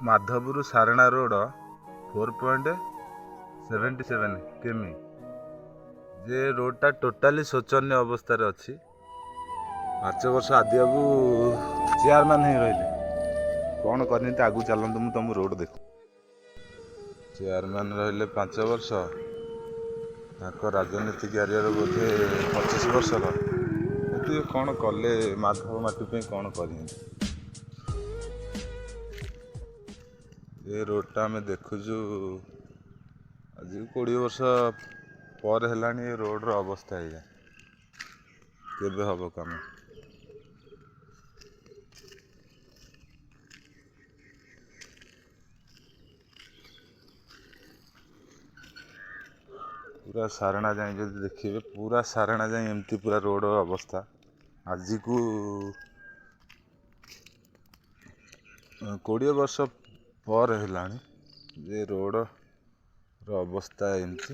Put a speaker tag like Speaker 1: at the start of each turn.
Speaker 1: Madhopur सारणा road 4.77 किमी जे रोडटा totally शोचनीय अवस्था अच्छी। 5 वर्ष आदि बाबू चेयरमैन ही रही कौन करनी आगू चलतु तुम रोड देख। चेयरमैन रही 5 वर्ष राजनीति क्यारियर बोधे 25 वर्षर कितु कौन कले माधव माटी कौन कर रोडटा आम देखुचु आज 20 वर्ष पर है रोड्र अवस्था है केबे हम कम। पूरा सारणा जाए जो देखिए पूरा सारणा जाए एमती पूरा रोड अवस्था आज को 20 वर्ष पर है जे रोड अवस्था एमती।